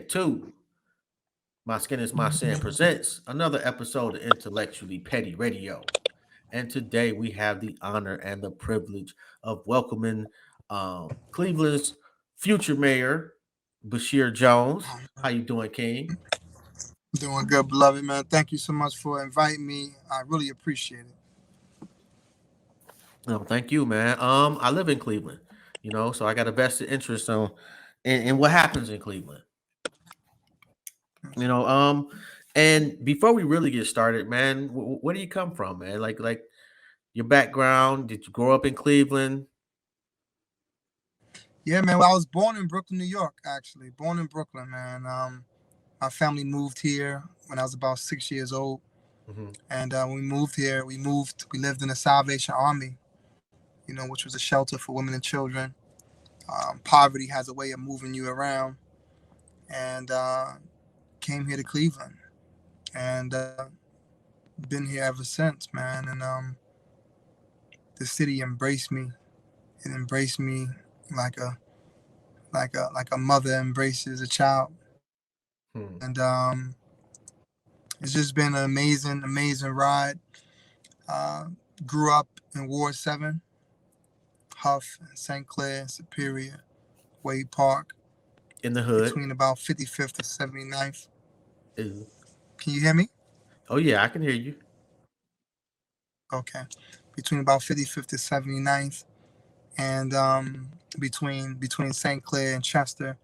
Take two. My Skin is My Sin presents another episode of Intellectually Petty Radio. And today we have the honor and the privilege of welcoming Cleveland's future mayor, Basheer Jones. How you doing, King? Doing good, beloved man. Thank you so much for inviting me. I really appreciate it. No, thank you, man. I live in Cleveland, so I got a vested interest in what happens in Cleveland. You know, um, and before we really get started, man, where do you come from, man? Like your background. Did you grow up in Cleveland? Yeah, man. Well, I was born in Brooklyn, New York. Actually, born in Brooklyn, man. My family moved here when I was about 6 years old, Hmm. and when we moved here, We lived in the Salvation Army, which was a shelter for women and children. Poverty has a way of moving you around, and came here to Cleveland, and been here ever since, man. And the city embraced me. It embraced me like a mother embraces a child, Hmm. and it's just been an amazing ride. Uh, Grew up in Ward 7, Huff, St. Clair, Superior, Wade Park, In the hood. between about 55th to 79th. Is- Can you hear me? Oh yeah, I can hear you. Okay, between about 55th to 79th, and between St. Clair and Chester.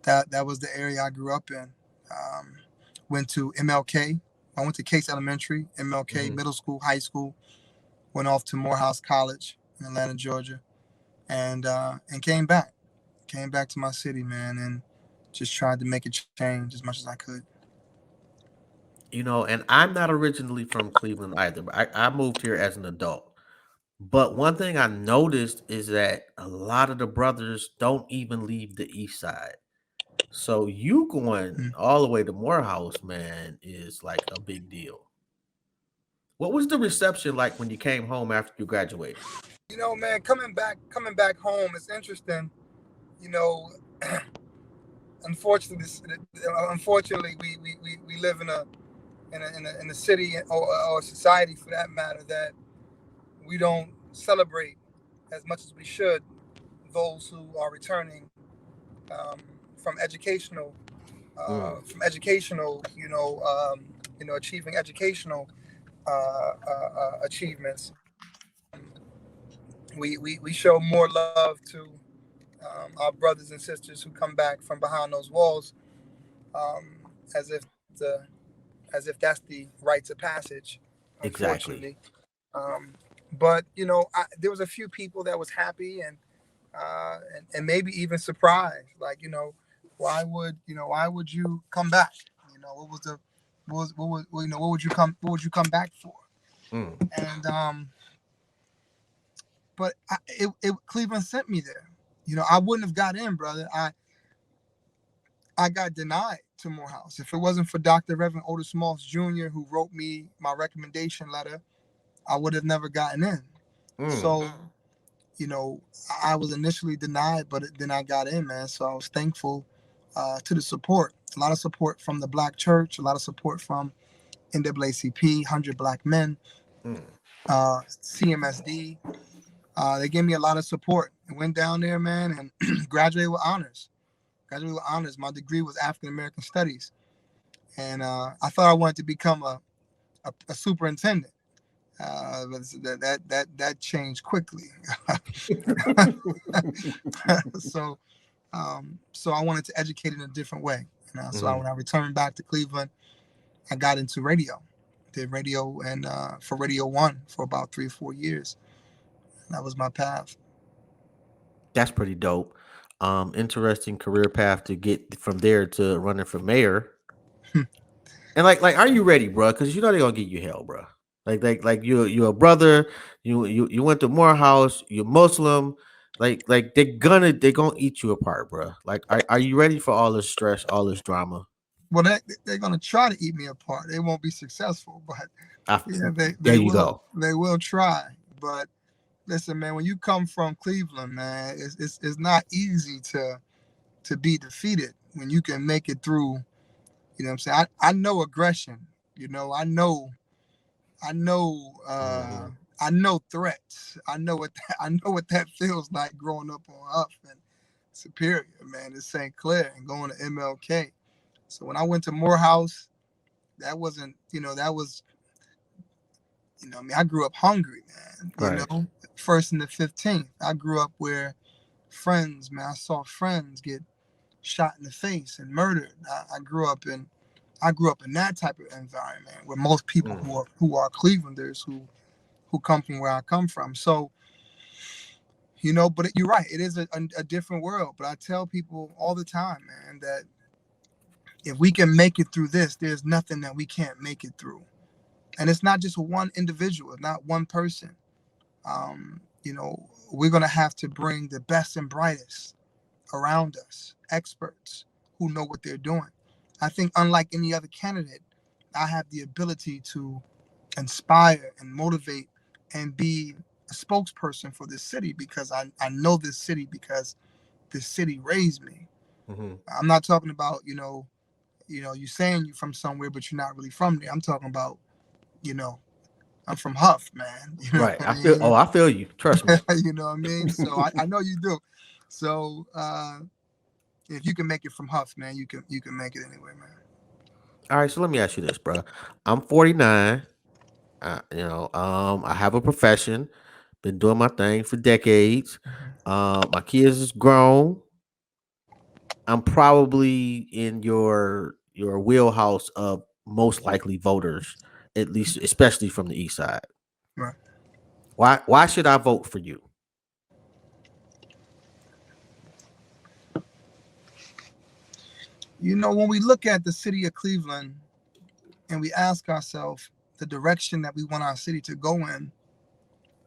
That was the area I grew up in. Um, Went to MLK. I went to Case Elementary, MLK Hmm. Middle School, High School. Went off to Morehouse College in Atlanta, Georgia, and came back. Came back to my city, man, and just tried to make a change as much as I could. And I'm not originally from Cleveland either, but I moved here as an adult. But one thing I noticed is that a lot of the brothers don't even leave the east side. So you going Mm. all the way to Morehouse, man, is like a big deal. What was the reception like when you came home after you graduated? Man, coming back home, it's interesting. You know, unfortunately, unfortunately, we live in a city or a society for that matter that we don't celebrate as much as we should those who are returning um, from educational Mm, achieving educational achievements. We show more love to our brothers and sisters who come back from behind those walls, as if that's the rites of passage. exactly. Unfortunately, but there was a few people that was happy and maybe even surprised. Like, why would you come back? What was the what was what would you come back for? Mm, And but Cleveland sent me there. I wouldn't have got in, brother. I got denied to Morehouse. If it wasn't for Dr. Reverend Otis Moss Jr., who wrote me my recommendation letter, I would have never gotten in. mm. So, you know, I was initially denied, but then I got in, man. So I was thankful to the support. A lot of support from the Black Church, a lot of support from NAACP, 100 Black Men, Mm. CMSD. They gave me a lot of support. I went down there, man, and graduated with honors. Graduated with honors. My degree was African American Studies, and I thought I wanted to become a superintendent. But that changed quickly. so so I wanted to educate in a different way. So Hmm. when I returned back to Cleveland, I got into radio. Did radio and for Radio One for about 3 or 4 years. That was my path. That's pretty dope. Interesting career path to get from there to running for mayor. And like, are you ready, bro? Because they're gonna give you hell, bro. Like you're a brother. You went to Morehouse. You're Muslim. Like they're gonna eat you apart, bro. Like, are you ready for all this stress, all this drama? Well, they're going to try to eat me apart. They won't be successful, but I, yeah, there they you will go. they will try. But listen, man, when you come from Cleveland, man, it's not easy to be defeated. when you can make it through. You know what I'm saying? I know aggression. You know, I know Mm-hmm. I know threats. I know what that feels like growing up on Huff and Superior, man, in St. Clair and going to MLK. So when I went to Morehouse, that wasn't, that was, I mean, I grew up hungry, man. Right. First and the 15th. I grew up where friends, man, I saw friends get shot in the face and murdered. I grew up in that type of environment where most people Mm. who are Clevelanders who come from where I come from. So, but you're right. It is a different world. But I tell people all the time, man, that if we can make it through this, there's nothing that we can't make it through. And it's not just one individual, it's not one person. We're going to have to bring the best and brightest around us, experts who know what they're doing. I think, unlike any other candidate, I have the ability to inspire and motivate and be a spokesperson for this city because I know this city because this city raised me. Mm-hmm. I'm not talking about, you saying you're from somewhere, but you're not really from there. I'm talking about, you know, I'm from Huff, man. You know Right. what I I feel. Oh, mean? I feel you. Trust me. You know what I mean? So I know you do. So if you can make it from Huff, man, you can make it anywhere, man. All right. So let me ask you this, bro. I'm 49. I have a profession. Been doing my thing for decades. Mhm. My kids is grown. I'm probably in your wheelhouse of most likely voters, at least, especially from the east side. Right. Why should I vote for you? When we look at the city of Cleveland and we ask ourselves the direction that we want our city to go in,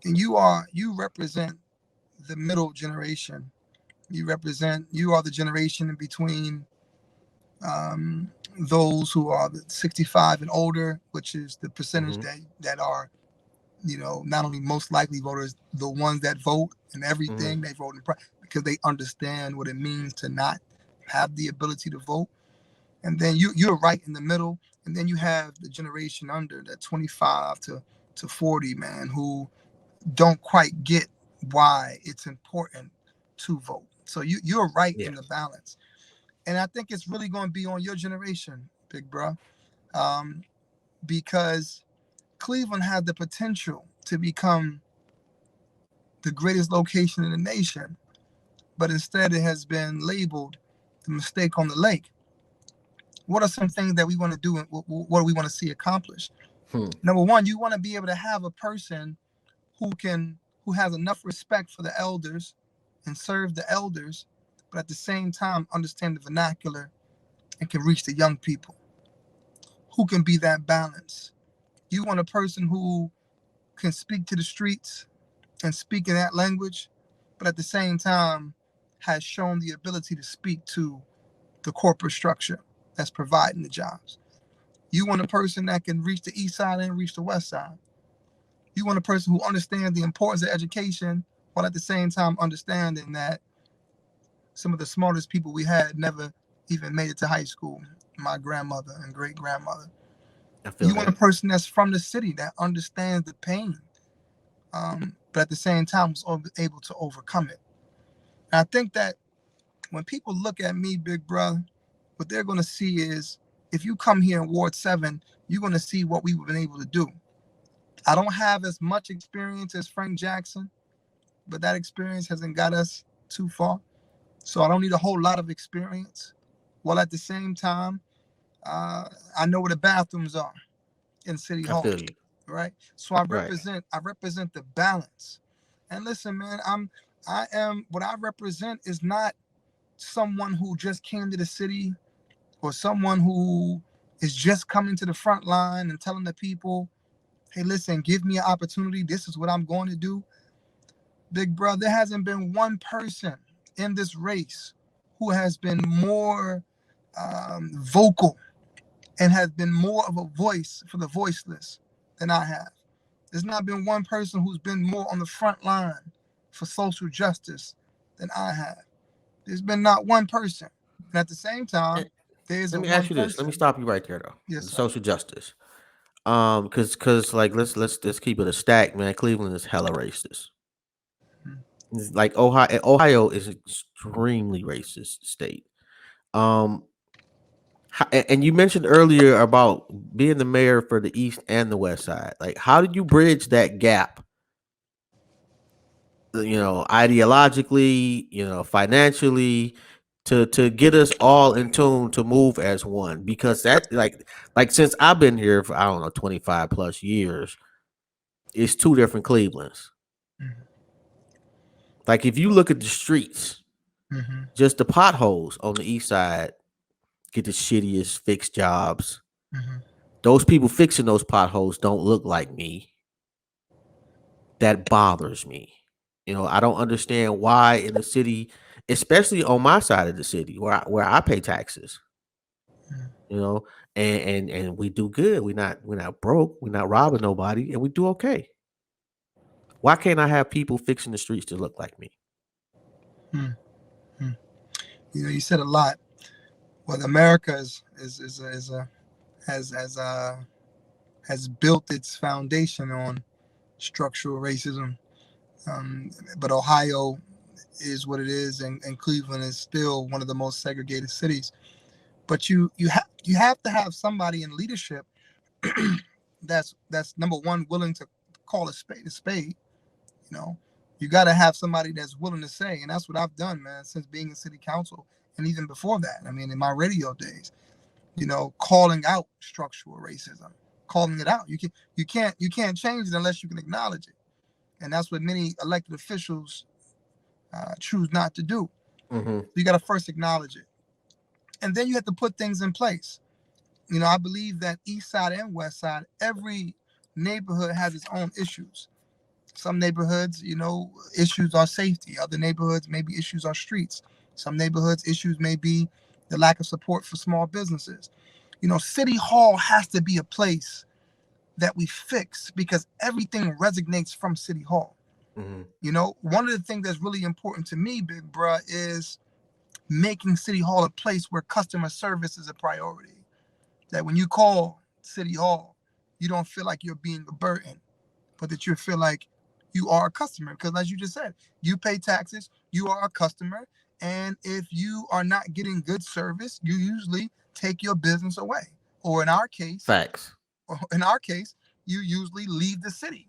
and you represent the middle generation. You are the generation in between those who are the 65 and older, which is the percentage Hmm. that are not only most likely voters, the ones that vote and Hmm. everything they vote because they understand what it means to not have the ability to vote. And then you're right in the middle, and then you have the generation under that 25 to 40, man, who don't quite get why it's important to vote. So you're right Yeah. in the balance, and I think it's really going to be on your generation, big bro, um, because Cleveland had the potential to become the greatest location in the nation, but instead it has been labeled the mistake on the lake. What are some things that we want to do, and what do we want to see accomplished? Hmm. Number one, you want to be able to have a person who has enough respect for the elders and serve the elders, but at the same time understand the vernacular and can reach the young people. Who can be that balance? You want a person who can speak to the streets and speak in that language, but at the same time has shown the ability to speak to the corporate structure that's providing the jobs. You want a person that can reach the east side and reach the west side. You want a person who understands the importance of education while at the same time understanding that some of the smartest people we had never even made it to high school. My grandmother and great grandmother. I feel You want a that. person that's from the city that understands the pain, but at the same time was able to overcome it. And I think that when people look at me, big brother, what they're going to see is if you come here in Ward 7, you're going to see what we've been able to do. I don't have as much experience as Frank Jackson, but that experience hasn't got us too far. So I don't need a whole lot of experience. While at the same time, uh, I know where the bathrooms are in City I Hall, feel you. right? So I Right. represent I represent the balance. And listen, man, I am what I represent is not someone who just came to the city or someone who is just coming to the front line and telling the people, hey, listen, give me an opportunity. This is what I'm going to do. Big brother, there hasn't been one person in this race who has been more vocal and has been more of a voice for the voiceless than I have. There's not been one person who's been more on the front line for social justice than I have. There's been not one person. And at the same time, And there's let a me one ask you this. Let me person. stop you right there though. Yes, The sir. social justice. Cause like let's keep it a stack, man. Cleveland is hella racist. It's like Ohio is an extremely racist state. Um, and you mentioned earlier about being the mayor for the East and the West Side. Like, how did you bridge that gap? Ideologically, financially, to get us all in tune to move as one. Because that, like since I've been here for I don't know 25 plus years, it's two different Clevelands. Mm-hmm. Like if you look at the streets, Mm-hmm. just the potholes on the East Side get the shittiest fixed jobs. Mm-hmm. Those people fixing those potholes don't look like me. That bothers me. I don't understand why in the city, especially on my side of the city where I pay taxes, you know, and we do good. We're not broke. We're not robbing nobody, and we do okay. Why can't I have people fixing the streets to look like me? Mm-hmm. You said a lot. Well, America is has has built its foundation on structural racism. But Ohio is what it is, and Cleveland is still one of the most segregated cities. But you have to have somebody in leadership that's number one willing to call a spade a spade. You know, you got to have somebody that's willing to say, and that's what I've done, man, since being in city council, and even before that. I mean, in my radio days, calling out structural racism, calling it out. You can't change it unless you can acknowledge it, and that's what many elected officials choose not to do. Hmm. You got to first acknowledge it, and then you have to put things in place. I believe that East Side and West Side, every neighborhood has its own issues. Some neighborhoods, issues are safety. Other neighborhoods, maybe issues are streets. Some neighborhoods, issues may be the lack of support for small businesses. City Hall has to be a place that we fix because everything resonates from City Hall. Hmm. One of the things that's really important to me, big bruh, is making City Hall a place where customer service is a priority. That when you call City Hall, you don't feel like you're being a burden, but that you feel like you are a customer. Because as you just said, you pay taxes, you are a customer, and if you are not getting good service, you usually take your business away. Or Facts. in our case, you usually leave the city.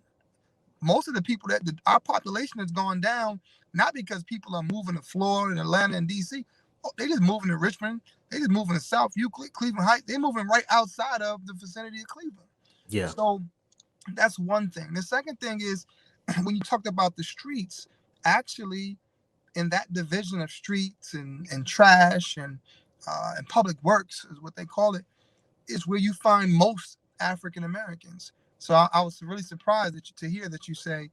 Most of the people our population has gone down, not because people are moving to Florida and Atlanta and DC. Oh, they just moving to Richmond. They just moving to South Euclid, Cleveland Heights. They're moving right outside of the vicinity of Cleveland. Yeah. So that's one thing. The second thing is when you talked about the streets, actually in that division of streets and trash and public works is what they call it, is where you find most African Americans. So I was really surprised to hear that you say,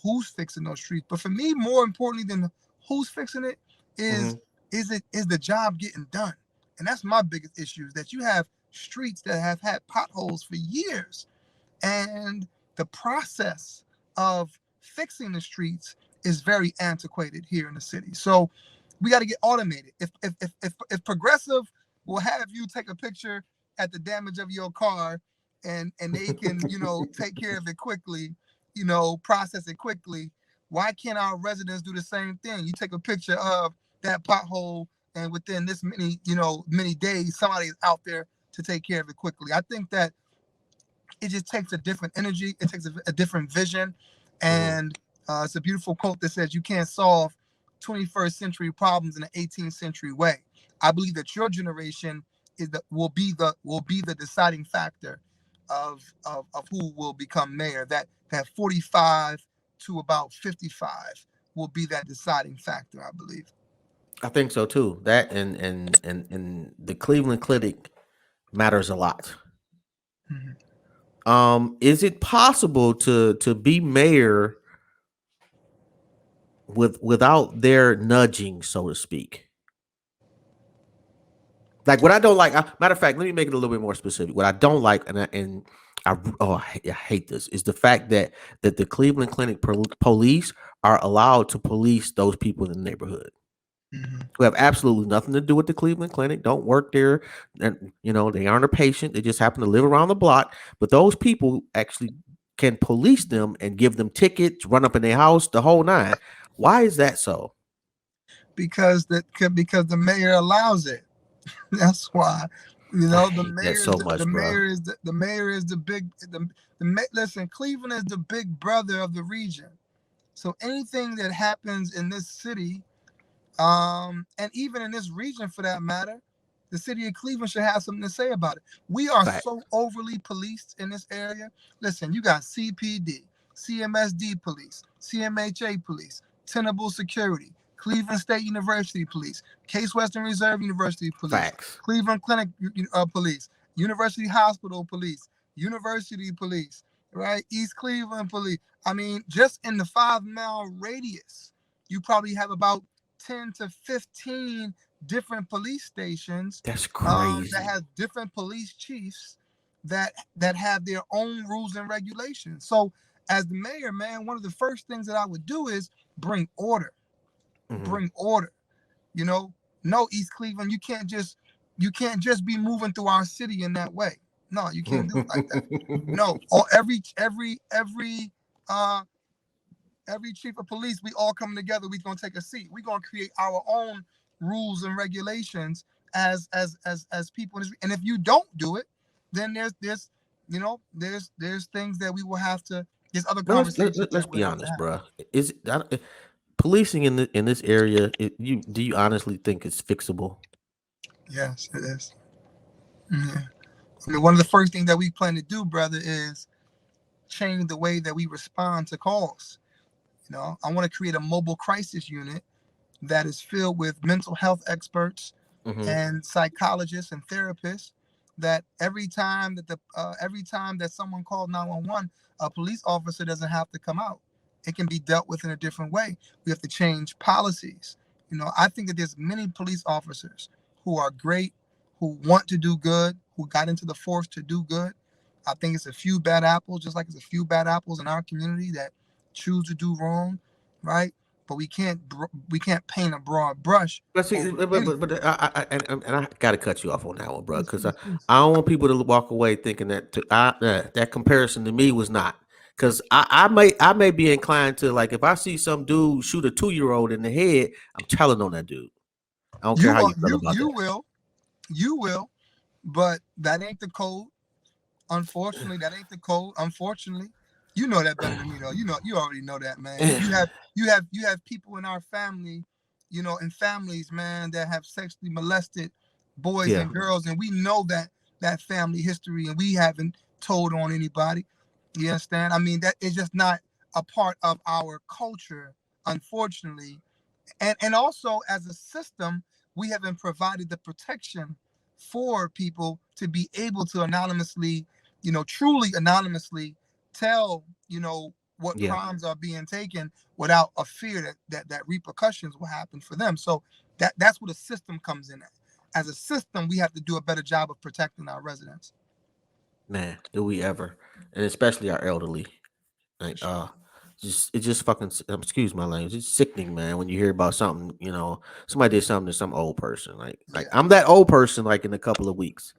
who's fixing those streets. But for me, more importantly than who's fixing it, is Hmm. is the job getting done? And that's my biggest issue is that you have streets that have had potholes for years, and the process of fixing the streets is very antiquated here in the city. So we got to get automated. If Progressive will have you take a picture at the damage of your car, and they can take care of it quickly, process it quickly, why can't our residents do the same thing? You take a picture of that pothole, and within this many days somebody is out there to take care of it quickly. I think that it just takes a different energy. It takes a different vision. Hmm. And it's a beautiful quote that says, you can't solve 21st century problems in an 18th century way. I believe that your generation will be the deciding factor of who will become mayor. That 45 to about 55 will be that deciding factor, I believe. I think so too. That and the Cleveland Clinic matters a lot. Mhm. Is it possible to be mayor without their nudging, so to speak? Like what I don't like. Matter of fact, let me make it a little bit more specific. What I don't like, I hate this, is the fact that the Cleveland Clinic police are allowed to police those people in the neighborhood. Hmm. who have absolutely nothing to do with the Cleveland Clinic, don't work there, and they aren't a patient. They just happen to live around the block. But those people actually can police them and give them tickets, run up in their house, the whole nine. Why is that so? Because the mayor allows it. That's why. I The hate that mayor is so much, bro. the mayor is the big listen. Cleveland is the big brother of the region. So anything that happens in this city, and even in this region for that matter, the city of Cleveland should have something to say about it. We are Fact. so overly policed in this area. Listen, you got CPD, CMSD police, CMHA police, Tenable Security, Cleveland State University police, Case Western Reserve University police, Facts. Cleveland Clinic police, University Hospital police, University police, right? East Cleveland police. I mean, just in the 5 mile radius, you probably have about 10 to 15 different police stations That's that crazy. have different police chiefs that have their own rules and regulations. So as the mayor, man, one of the first things that I would do is bring order. Hmm. Bring order. You know, no, East Cleveland, you can't just be moving through our city in that way. No, you can't do it like that. No, or uh every chief of police, we all come together. We're gonna take a seat. We're gonna create our own rules and regulations as people. And if you don't do it, then there's things that we will have to. There's other But conversations let's that we'll be have to honest, have. bro. Is it, policing in this area? Do you honestly think it's fixable? Yes, it is. Yeah. I mean, one of the first things that we plan to do, brother, is change the way that we respond to calls. I want to create a mobile crisis unit that is filled with mental health experts Hmm. and psychologists and therapists, that every time that someone calls 911, a police officer doesn't have to come out. It can be dealt with in a different way. We have to change policies. I think that there's many police officers who are great, who want to do good, who got into the force to do good. I think it's a few bad apples, just like it's a few bad apples in our community that choose to do wrong, right? But we can't paint a broad brush But see, over any. and I gotta cut you off on that one, bro, Please, because please, please. I don't want people to walk away thinking that comparison to me was not. Because I may be inclined to, like, if I see some dude shoot a 2-year-old in the head, I'm telling on that dude. I don't care You how will, you feel about you that. will, you will, but that ain't the code. Unfortunately, that ain't the code. Unfortunately, you know that better than me, though. You already know that, man. You have people in our family, in families, man, that have sexually molested boys Yeah. and girls, and we know that family history, and we haven't told on anybody. You understand? I mean, that is just not a part of our culture, unfortunately. And also, as a system, we haven't provided the protection for people to be able to anonymously, truly anonymously tell, what Yeah. crimes are being taken without a fear that repercussions will happen for them. So that's where the system comes in at. As a system, we have to do a better job of protecting our residents. Man, do we ever? And especially our elderly. For Like, sure. just it just fucking excuse my language. It's sickening, man, when you hear about something. Somebody did something to some old person. Like Yeah. I'm that old person. Like in a couple of weeks.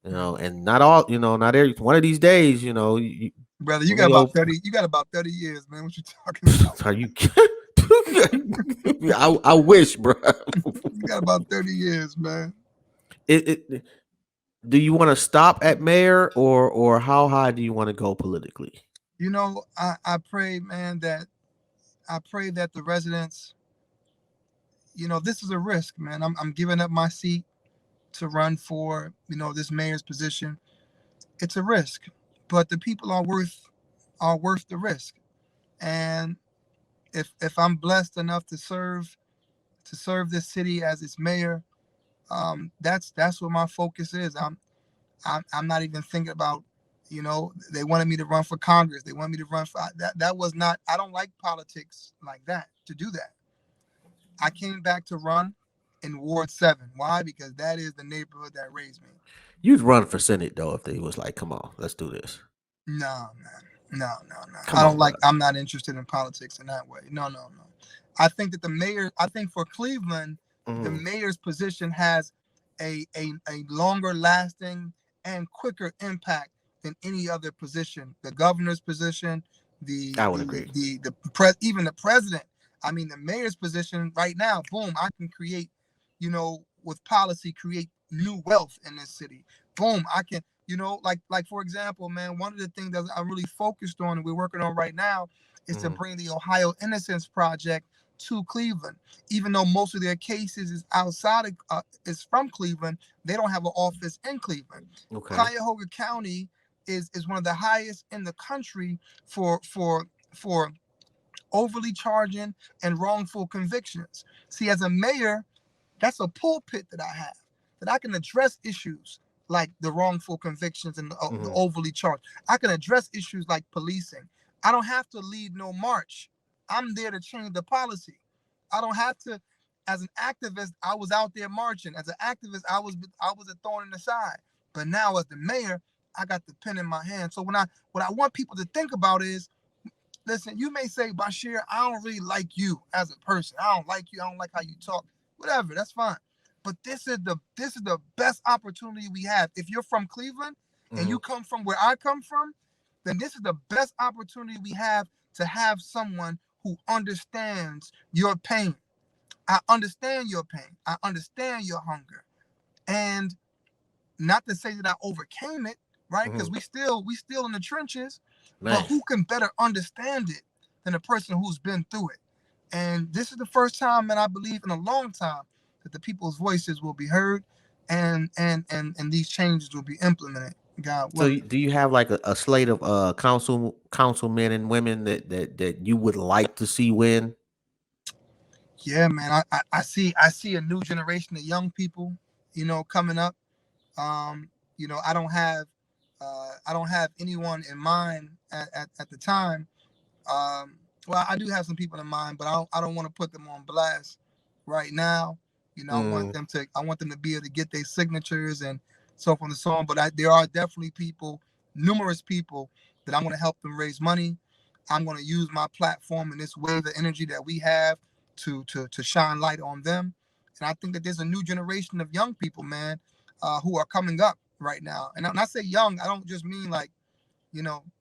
Mhm. And not all. Not every one of these days. Brother, you When got we about old, 30, you got about 30 years, man. What you talking about? are you? I wish, bro. You got about 30 years, man. it Do you want to stop at mayor, or how high do you want to go politically? I pray, man, that the residents, this is a risk, man. I'm giving up my seat to run for, this mayor's position. It's a risk, but the people are worth the risk. And if I'm blessed enough to serve this city as its mayor, that's what my focus is. I'm not even thinking about, they wanted me to run for Congress. They wanted me to run for that. That was not. I don't like politics like that. To do that, I came back to run in Ward 7. Why? Because that is the neighborhood that raised me. You'd run for Senate though if they was like, "Come on, let's do this." No, man. No, no, no. I Come don't on, bro. like. I'm not interested in politics in that way. No, no, no. I think that the mayor, I think for Cleveland, the Mm, mayor's position has a longer lasting and quicker impact than any other position. The governor's position, I would agree. even the president. I mean, the mayor's position right now, boom, I can create, with policy, create new wealth in this city. Boom, I can, like for example, man, one of the things that I'm really focused on and we're working on right now is to Mm, bring the Ohio Innocence Project to Cleveland. Even though most of their cases is outside of, is from Cleveland, they don't have an office in Cleveland. okay. Cuyahoga County is one of the highest in the country for overly charging and wrongful convictions. See, as a mayor, that's a pulpit that I have, that I can address issues like the wrongful convictions and the Mm, overly charged. I can address issues like policing. I don't have to lead no march. I'm there to change the policy. I don't have to. As an activist, I was out there marching. As an activist, I was a thorn in the side. But now, as the mayor, I got the pen in my hand. So what I want people to think about is, listen, you may say, Basheer, I don't really like you as a person. I don't like you. I don't like how you talk. Whatever, that's fine. But this is the best opportunity we have. If you're from Cleveland and you mm, come from where I come from, then this is the best opportunity we have to have someone who understands your pain. I understand your pain. I understand your hunger. And not to say that I overcame it, right? Because mm. we still in the trenches, but Man, who can better understand it than a person who's been through it? And this is the first time, and I believe in a long time, that the people's voices will be heard, and these changes will be implemented. God so willing. do you have like a slate of councilmen and women that you would like to see win? Yeah, man. I see a new generation of young people, coming up. I don't have anyone in mind at the time. Well, I do have some people in mind, but I don't want to put them on blast right now. I want Mm, them to be able to get their signatures and so forth and so on. But there are definitely people, numerous people, that I'm going to help them raise money. I'm going to use my platform and this wave of energy that we have to shine light on them. And I think that there's a new generation of young people, man, who are coming up right now. And when I say young, I don't just mean like,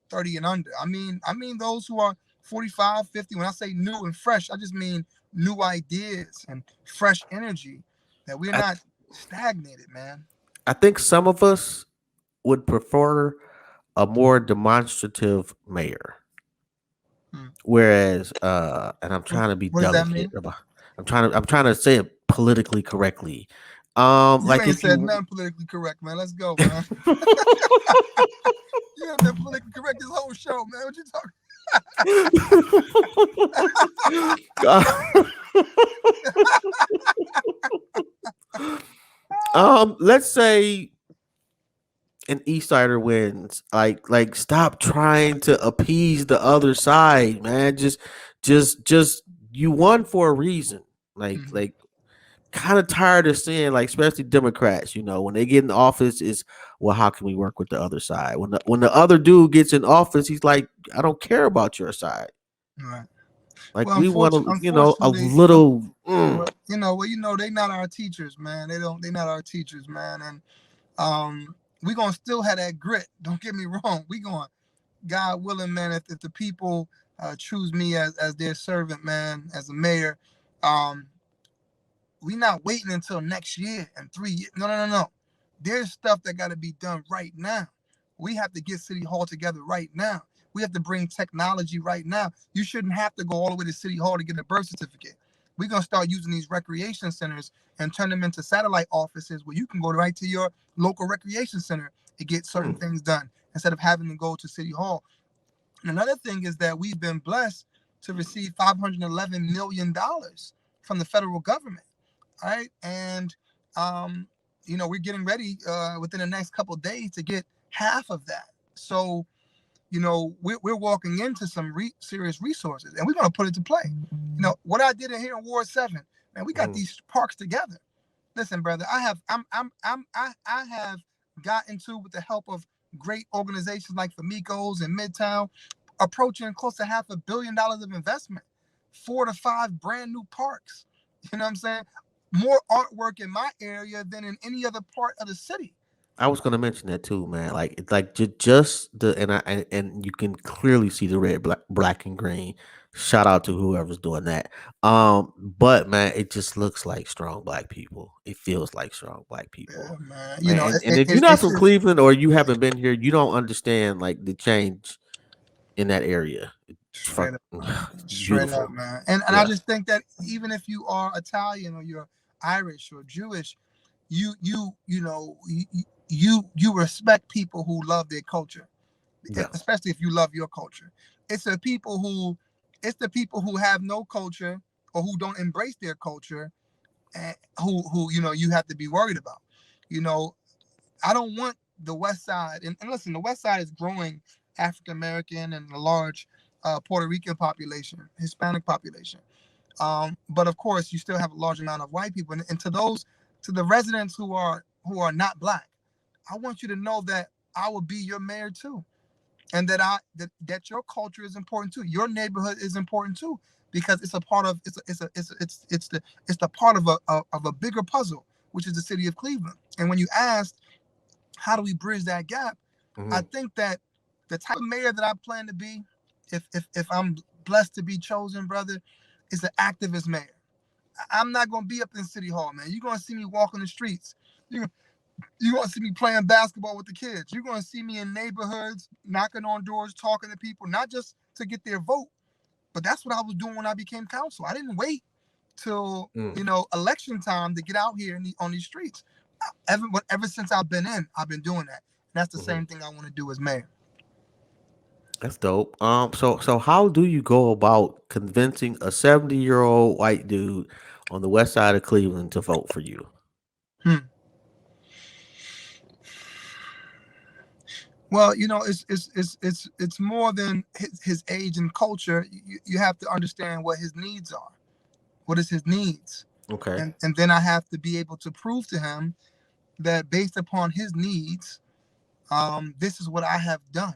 30 and under. I mean those who are 45, 50. When I say new and fresh, I just mean new ideas and fresh energy, that we're I not stagnated, man. I think some of us would prefer a more demonstrative mayor. Hmm. Whereas, and I'm What, trying to be what does that delicate mean? about. I'm trying to say it politically correctly. You Like ain't if said you, nothing politically correct, man. Let's go, man. You have been politically correct this whole show, man. What you talking? let's say an East Sider wins. Like stop trying to appease the other side, man. Just you won for a reason. Like Mhm. like kind of tired of seeing, like, especially Democrats, when they get in office is, well, how can we work with the other side? When the other dude gets in office, he's like, I don't care about your side. All right. Like Well, we want a unfortunately, little they not our teachers, man. They not our teachers, man. And we gonna still have that grit. Don't get me wrong. We going, God willing, man. If the people choose me as their servant, man, as a mayor, um, we not waiting until next year and 3 years. No, no, no, no. There's stuff that got to be done right now. We have to get City Hall together right now. We have to bring technology right now. You shouldn't have to go all the way to City Hall to get a birth certificate. We're gonna start using these recreation centers and turn them into satellite offices where you can go right to your local recreation center and get certain mm, things done instead of having to go to City Hall. And another thing is that we've been blessed to receive $511 million from the federal government. All right. And, we're getting ready within the next couple of days to get half of that. So, we're walking into some serious resources and we're going to put it to play. What I did in here in Ward 7, man, we got mm, these parks together. Listen, brother, I have got into, with the help of great organizations like Famicos and Midtown, approaching close to $500 million of investment. 4 to 5 brand new parks. You know what I'm saying? More artwork in my area than in any other part of the city. I was gonna mention that too, man. Like it's like just the and you can clearly see the red, black and green. Shout out to whoever's doing that. But man, it just looks like strong black people. It feels like strong black people, Yeah, man. You man. know, And if you're not it's from just Cleveland or you haven't been here, you don't understand like the change in that area. It's straight up, man. it's Straight up, beautiful. man. And I Yeah. just think that even if you are Italian or you're Irish or Jewish, you know you respect people who love their culture, Yes. especially if you love your culture. It's the people who it's the people who have no culture or who don't embrace their culture, and who you have to be worried about. You know, I don't want the West Side, and listen, the West Side is growing African American and a large Puerto Rican population, Hispanic population. But of course, you still have a large amount of white people, and to the residents who are not black, I want you to know that I will be your mayor too, and that your culture is important too. Your neighborhood is important too, because it's a part of it's the part of a bigger puzzle, which is the city of Cleveland. And when you asked how do we bridge that gap, I Hmm. think that the type of mayor that I plan to be, if I'm blessed to be chosen, brother, is an activist mayor. I'm not gonna be up in City Hall, man. You're gonna see me walking the streets. You you're gonna see me playing basketball with the kids. You're gonna see me in neighborhoods, knocking on doors, talking to people, not just to get their vote, but that's what I was doing when I became council. I didn't wait till election time to get out here on these streets. Ever since I've been in, I've been doing that. And that's the Hmm. same thing I want to do as mayor. That's dope. So how do you go about convincing a 70-year-old white dude on the west side of Cleveland to vote for you? Hmm. Well, it's more than his age and culture. You have to understand what his needs are. What is his needs? Okay. And then I have to be able to prove to him that based upon his needs, this is what I have done.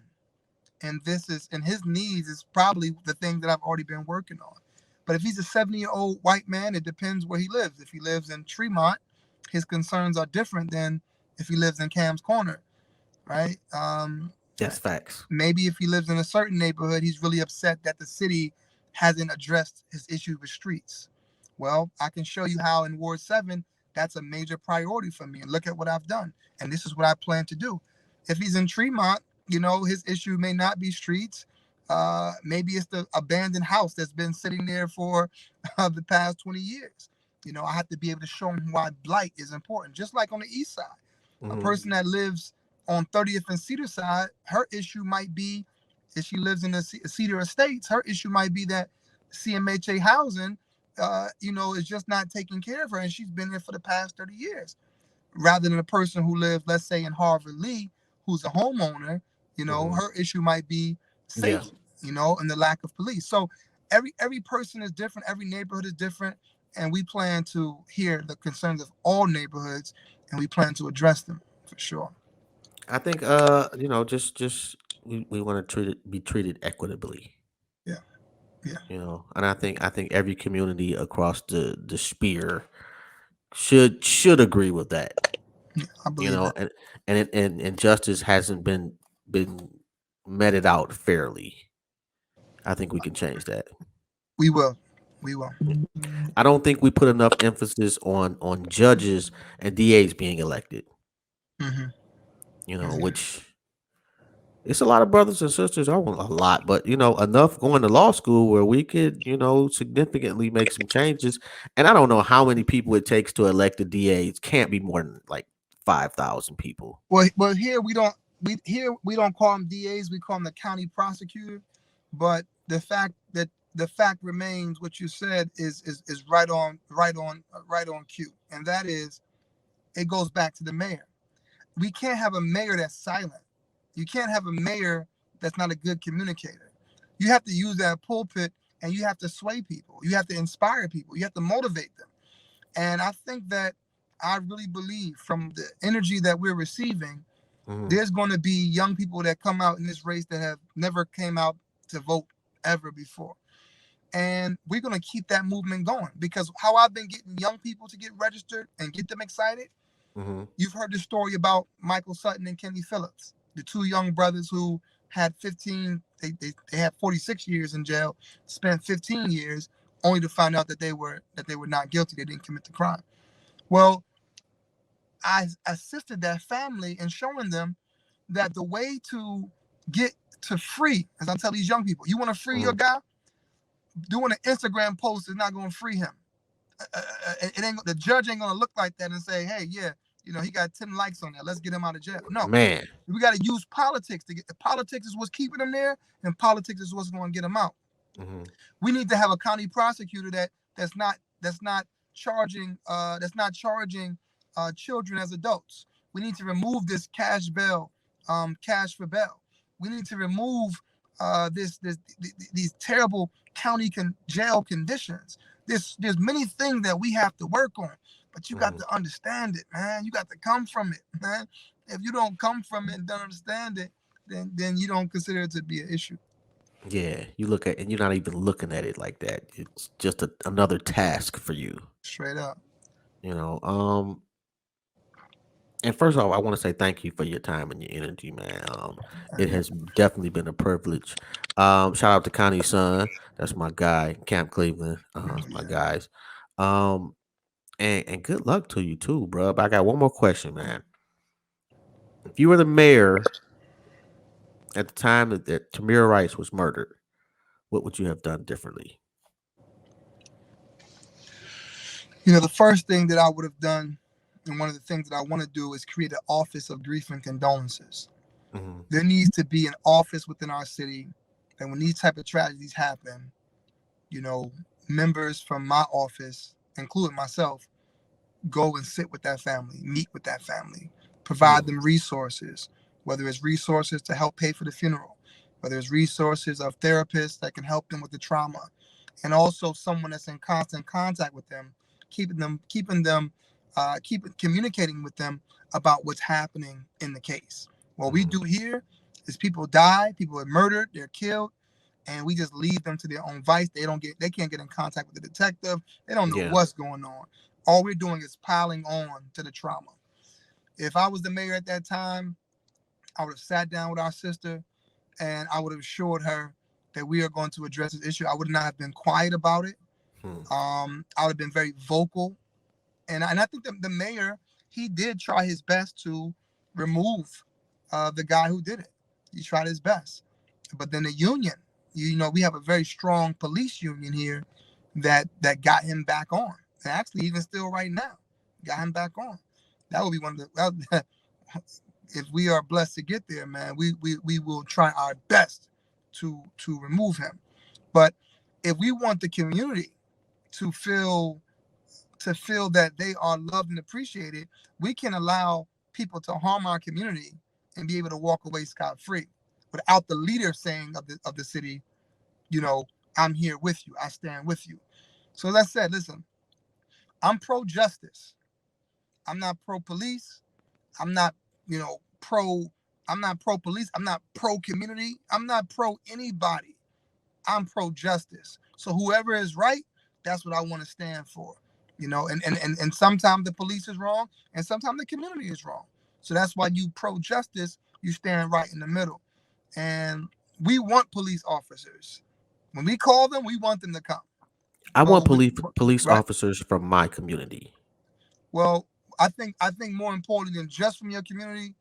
And his needs is probably the thing that I've already been working on. But if he's a 70-year-old white man, it depends where he lives. If he lives in Tremont, his concerns are different than if he lives in Cam's Corner, right? That's facts. Maybe if he lives in a certain neighborhood, he's really upset that the city hasn't addressed his issue with streets. Well, I can show you how in Ward 7, that's a major priority for me. And look at what I've done. And this is what I plan to do. If he's in Tremont, his issue may not be streets. Maybe it's the abandoned house that's been sitting there for the past 20 years. I have to be able to show him why blight is important. Just like on the east side, a Hmm. person that lives on 30th and Cedar side, her issue might be if she lives in the Cedar Estates, her issue might be that CMHA housing, is just not taking care of her, and she's been there for the past 30 years. Rather than a person who lives, let's say, in Harvard Lee, who's a homeowner, Hmm. her issue might be Yeah. safety, and the lack of police. So every person is different, every neighborhood is different, and we plan to hear the concerns of all neighborhoods, and we plan to address them for sure. I think just we want to be treated equitably, Yeah, yeah, and I think every community across the sphere should agree with that, yeah. I believe that. and justice hasn't been meted out fairly. I think we can change that. We will. We will. I don't think we put enough emphasis on judges and DAs being elected. Hmm. Which it's a lot of brothers and sisters. I want a lot, but enough going to law school where we could significantly make some changes. And I don't know how many people it takes to elect a DA. It can't be more than like 5,000 people. Well, here we don't call them DAs. We call them the county prosecutor. But the fact remains, what you said is right on cue, and that is it goes back to the mayor. We can't have a mayor that's silent. You can't have a mayor that's not a good communicator. You have to use that pulpit, and you have to sway people. You have to inspire people. You have to motivate them. And I think that I really believe from the energy that we're receiving, Hmm. there's going to be young people that come out in this race that have never came out to vote ever before. And we're going to keep that movement going, because how I've been getting young people to get registered and get them excited. Mm-hmm. You've heard the story about Michael Sutton and Kenny Phillips, the two young brothers who had 15, they had 46 years in jail, spent 15 years only to find out that they were not guilty. They didn't commit the crime. Well, I assisted that family in showing them that the way to get to free, as I tell these young people, you want to free your Mm-hmm. guy, doing an Instagram post is not going to free him. It ain't, the judge ain't gonna look like that and say, hey, yeah, he got 10 likes on that. Let's get him out of jail. No, Man. we got to use politics to get. The politics is what's keeping him there, and politics is what's going to get him out. Mm-hmm. We need to have a county prosecutor that's not charging children as adults. We need to remove this cash bail, cash for bail. We need to remove these terrible county jail conditions. There's many things that we have to work on, but you got Mm-hmm. to understand it, man. You got to come from it, man. If you don't come from it and don't understand it, then you don't consider it to be an issue. Yeah, you look at and you're not even looking at it like that. It's just another task for you. Straight up. You know. And first off, I want to say thank you for your time and your energy, man. It Yeah. has definitely been a privilege. Shout out to Connie's son. That's my guy, Camp Cleveland. That's my Yeah. guys. Um, and good luck to you too, bro. But I got one more question, man. If you were the mayor at the time that Tamir Rice was murdered, what would you have done differently? The first thing that I would have done, and one of the things that I want to do, is create an office of grief and condolences. Hmm. There needs to be an office within our city, and when these type of tragedies happen, you know, members from my office, including myself, go and sit with that family, meet with that family, provide Mm, them resources, whether it's resources to help pay for the funeral, whether it's resources of therapists that can help them with the trauma, and also someone that's in constant contact with them, keeping communicating with them about what's happening in the case. What we mm, do here is people die, people are murdered, they're killed, and we just leave them to their own vice. They can't get in contact with the detective. They don't know yeah, what's going on. All we're doing is piling on to the trauma. If I was the mayor at that time, I would have sat down with our sister and I would have assured her that we are going to address this issue. I would not have been quiet about it. mm, I would have been very vocal. And I think the mayor, he did try his best to remove the guy who did it. He tried his best. But then the union, we have a very strong police union here that got him back on. And actually, even still right now, got him back on. That would be one of the. If we are blessed to get there, man, we will try our best to remove him. But if we want the community to feel that they are loved and appreciated, we can allow people to harm our community and be able to walk away scot free without the leader saying of the city, you know, I'm here with you, I stand with you. So as I said, listen, I'm pro justice. I'm not pro police. I'm not, you know, pro. I'm not pro police. I'm not pro community. I'm not pro anybody. I'm pro justice. So whoever is right, that's what I want to stand for. And sometimes the police is wrong, and sometimes the community is wrong. So that's why you pro justice, you stand right in the middle. And we want police officers. When we call them, we want them to come. I But want when we, police right? officers from my community. Well, I think more important than just from your community,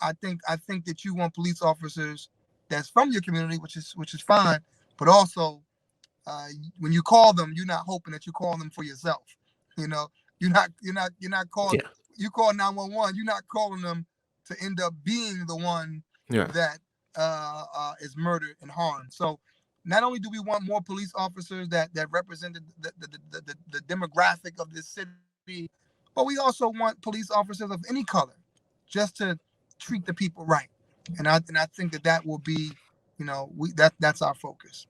I think that you want police officers that's from your community, which is fine. But also, uh, when you call them, you're not hoping that you call them for yourself. You know, you're not called. Yeah, You call 911. You're not calling them to end up being the one yeah. that is murdered and harmed. So, not only do we want more police officers that represent the demographic of this city, but we also want police officers of any color, just to treat the people right. And I think that will be, that's our focus.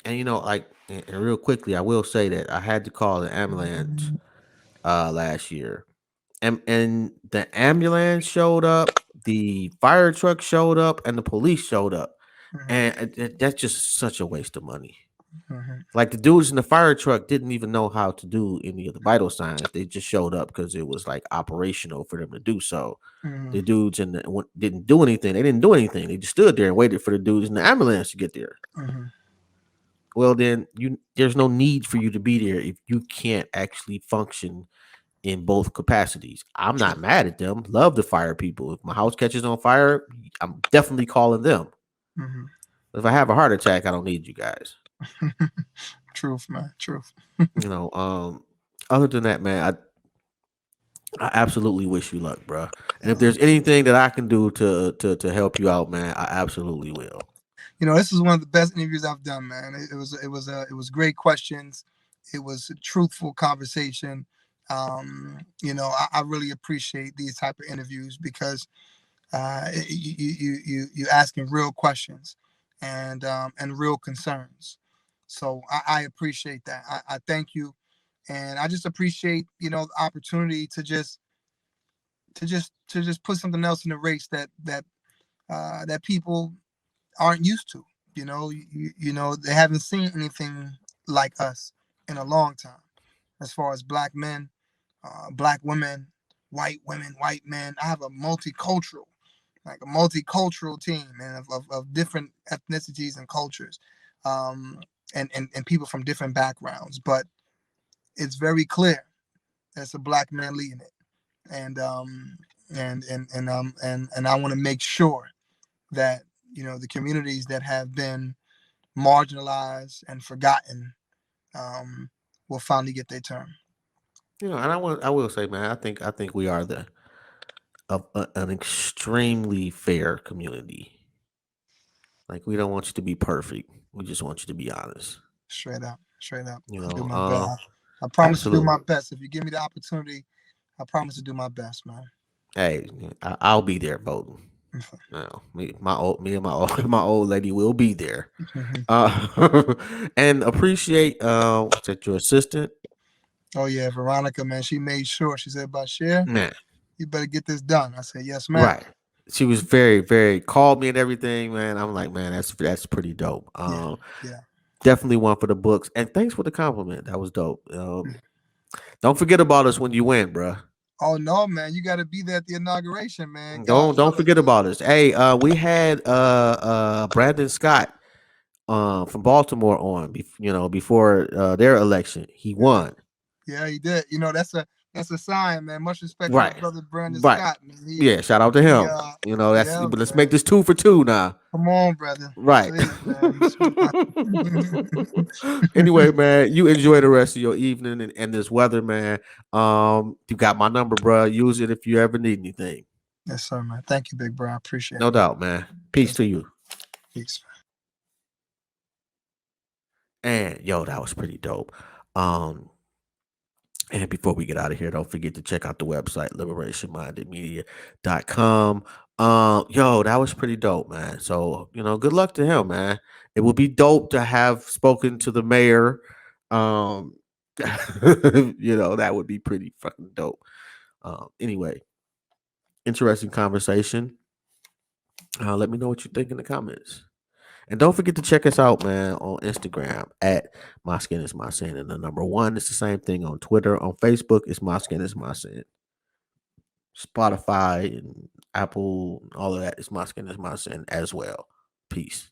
And like, and real quickly, I will say that I had to call the ambulance last year, and the ambulance showed up, the fire truck showed up, and the police showed up, Mhm. and that's just such a waste of money. Hmm. Like the dudes in the fire truck didn't even know how to do any of the vital signs. They just showed up because it was like operational for them to do so. Hmm. The dudes didn't do anything. They didn't do anything. They just stood there and waited for the dudes in the ambulance to get there. Hmm. Well, then there's no need for you to be there if you can't actually function in both capacities. I'm True. not mad at them. Love the fire people. If my house catches on fire, I'm definitely calling them. Hmm. If I have a heart attack, I don't need you guys. Truth, man. Truth. You know, other than that, man, I absolutely wish you luck, bro. And if there's anything that I can do to help you out, man, I absolutely will. This is one of the best interviews I've done, man. It was great questions. It was a truthful conversation. I really appreciate these type of interviews because you asking real questions and real concerns. So I appreciate that. I thank you, and I just appreciate the opportunity to just put something else in the race that people aren't used to. They haven't seen anything like us in a long time, as far as black men, black women, white men. I have a multicultural team, man, of different ethnicities and cultures, um, and people from different backgrounds. But it's very clear there's a black man leading it, and I want to make sure that the communities that have been marginalized and forgotten um, will finally get their turn. And I will say, man, I think we are an extremely fair community. Like we don't want you to be perfect. We just want you to be honest. Straight up, straight up. You I'll do know, my best. I promise to do my absolutely. best. If you give me the opportunity, I promise to do my best, man. Hey, I'll be there voting. No, me and my old, my old lady will be there. And appreciate what's that, your assistant, Oh yeah, Veronica, man. She made sure. She said, "Basheer, man. you better get this done." I said, "Yes, ma'am." Right. She was very, very called me and everything, man. I'm like, man, that's pretty dope. Yeah, yeah. Definitely one for the books. And thanks for the compliment. That was dope. Don't forget about us when you win, bruh. Oh no, man. You got to be there at the inauguration, man. Don't Godfather. forget about us. Hey, we had Brandon Scott from Baltimore on, before their election. He Yeah, won. yeah, he did. That's a sign, man. Much respect to the Right. brother Brandon Right. Scott, man. He Yeah, shout out to he him. That's yeah, but let's make man. this 2 for 2 now. Come on, brother. Right. Please, man. Anyway, man, you enjoy the rest of your evening and this weather, man. You got my number, bro. Use it if you ever need anything. Yes, sir, man. Thank you, big bro. I appreciate No it. doubt, man. Peace Yes, to you. peace. And yo, that was pretty dope. Um, and before we get out of here, don't forget to check out the website, liberationmindedmedia.com. Yo, that was pretty dope, man. So, good luck to him, man. It would be dope to have spoken to the mayor. Um, that would be pretty fucking dope. Anyway, interesting conversation. Let me know what you think in the comments. And don't forget to check us out, man, on Instagram at My Skin is My Sin. And the number one, it's the same thing on Twitter. On Facebook, it's My Skin is My Sin. Spotify and Apple, all of that is My Skin is My Sin as well. Peace.